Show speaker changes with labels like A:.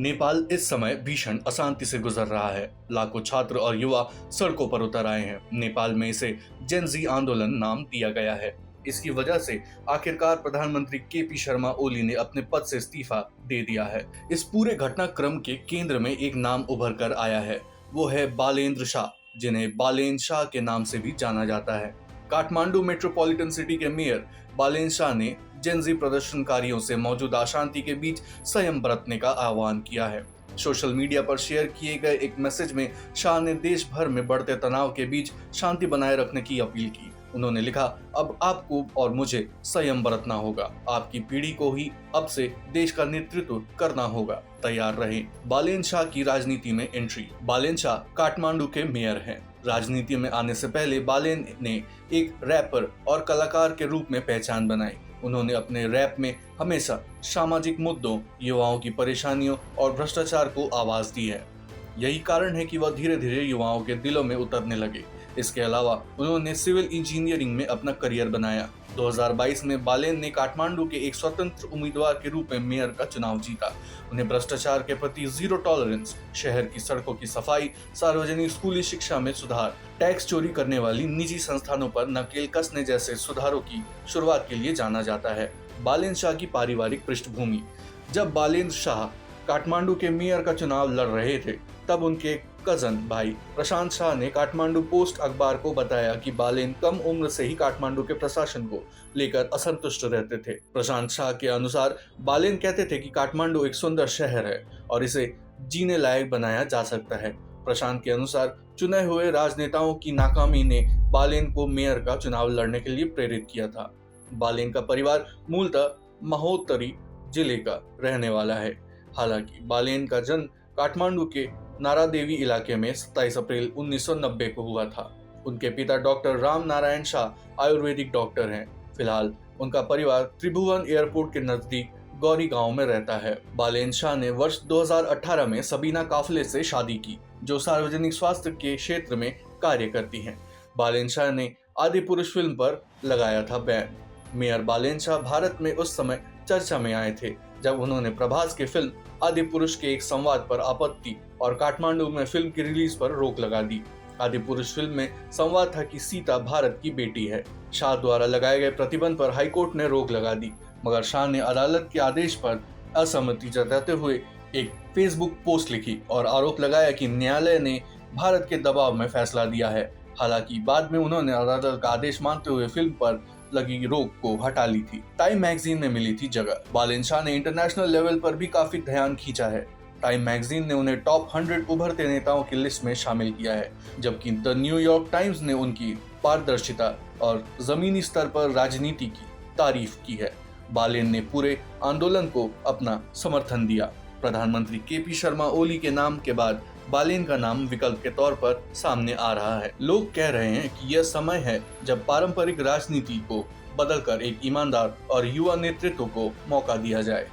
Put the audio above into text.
A: नेपाल इस समय भीषण अशांति से गुजर रहा है। लाखों छात्र और युवा सड़कों पर उतर आए हैं। नेपाल में इसे जेन जी आंदोलन नाम दिया गया है। इसकी वजह से आखिरकार प्रधानमंत्री केपी शर्मा ओली ने अपने पद से इस्तीफा दे दिया है। इस पूरे घटनाक्रम के केंद्र में एक नाम उभर कर आया है, वो है बालेंद्र शाह, जिन्हें बालेन शाह के नाम से भी जाना जाता है। काठमांडू मेट्रोपॉलिटन सिटी के मेयर बालेन शाह ने जेनजी प्रदर्शनकारियों से मौजूदा अशांति के बीच संयम बरतने का आह्वान किया है। सोशल मीडिया पर शेयर किए गए एक मैसेज में शाह ने देश भर में बढ़ते तनाव के बीच शांति बनाए रखने की अपील की। उन्होंने लिखा, अब आपको और मुझे संयम बरतना होगा। आपकी पीढ़ी को ही अब से देश का नेतृत्व करना होगा। तैयार रहें। बालेन शाह की राजनीति में एंट्री। बालेन शाह काठमांडू के मेयर हैं। राजनीति में आने से पहले बालेन ने एक रैपर और कलाकार के रूप में पहचान बनाई। उन्होंने अपने रैप में हमेशा सामाजिक मुद्दों, युवाओं की परेशानियों और भ्रष्टाचार को आवाज दी है। यही कारण है कि वह धीरे धीरे युवाओं के दिलों में उतरने लगे। इसके अलावा उन्होंने सिविल इंजीनियरिंग में अपना करियर बनाया। 2022 में बालेन ने काठमांडू के एक स्वतंत्र उम्मीदवार के रूप में मेयर का चुनाव जीता। उन्हें भ्रष्टाचार के प्रति जीरो टॉलरेंस, शहर की सड़कों की सफाई, सार्वजनिक स्कूली शिक्षा में सुधार, टैक्स चोरी करने वाली निजी संस्थानों पर नकेल कसने जैसे सुधारों की शुरुआत के लिए जाना जाता है। बालेन शाह की पारिवारिक पृष्ठभूमि। जब बालेन शाह काठमांडू के मेयर का चुनाव लड़ रहे थे, तब उनके कजन भाई प्रशांत शाह ने काठमांडू पोस्ट अखबार को बताया कि बालेन कम उम्र से ही काठमांडू के प्रशासन को लेकर असंतुष्ट रहते थे। प्रशांत शाह के अनुसार बालेन कहते थे कि काठमांडू एक सुंदर शहर है और इसे जीने लायक बनाया जा सकता है। प्रशांत के अनुसार चुने हुए राजनेताओं की नाकामी ने बालेन को मेयर का चुनाव लड़ने के लिए प्रेरित किया था। बालेन का परिवार मूलतः महोत्तरी जिले का रहने वाला है। हालांकि बालेन का जन्म काठमांडू के नारादेवी इलाके में 27 अप्रैल 1990 को हुआ था। उनके पिता डॉक्टर राम नारायण शाह आयुर्वेदिक डॉक्टर हैं। फिलहाल उनका परिवार त्रिभुवन एयरपोर्ट के नजदीक गौरी गांव में रहता है। बालेन शाह ने वर्ष 2018 में सबीना काफले से शादी की, जो सार्वजनिक स्वास्थ्य के क्षेत्र में कार्य करती हैं। बालेन शाह ने आदि पुरुष फिल्म पर लगाया था बैन। मेयर बालेन शाह भारत में उस समय चर्चा में आए थे जब उन्होंने प्रभास के फिल्म आदि पुरुष के एक संवाद पर आपत्ति और काठमांडू में फिल्म की रिलीज पर रोक लगा दी। आदि पुरुष फिल्म में संवाद था कि सीता भारत की बेटी है। शाह द्वारा लगाए गए प्रतिबंध पर हाईकोर्ट ने रोक लगा दी, मगर शाह ने अदालत के आदेश पर असहमति जताते हुए एक फेसबुक पोस्ट लिखी और आरोप लगाया कि न्यायालय ने भारत के दबाव में फैसला दिया है। हालांकि बाद में उन्होंने अदालत का आदेश मानते हुए फिल्म पर लगी रोक को हटा ली थी। टाइम मैगजीन में मिली थी जगह। बालेन शाह ने इंटरनेशनल लेवल पर भी काफी ध्यान खींचा है। टाइम मैगजीन ने उन्हें टॉप 100 उभरते नेताओं की लिस्ट में शामिल किया है, जबकि द न्यूयॉर्क टाइम्स ने उनकी पारदर्शिता और जमीनी स्तर पर राजनीति की तारीफ की है। बालेन ने पूरे आंदोलन को अपना समर्थन दिया। प्रधानमंत्री केपी शर्मा ओली के नाम के बाद बालेन का नाम विकल्प के तौर पर सामने आ रहा है। लोग कह रहे हैं कि यह समय है जब पारंपरिक राजनीति को बदलकर एक ईमानदार और युवा नेतृत्व को मौका दिया जाए।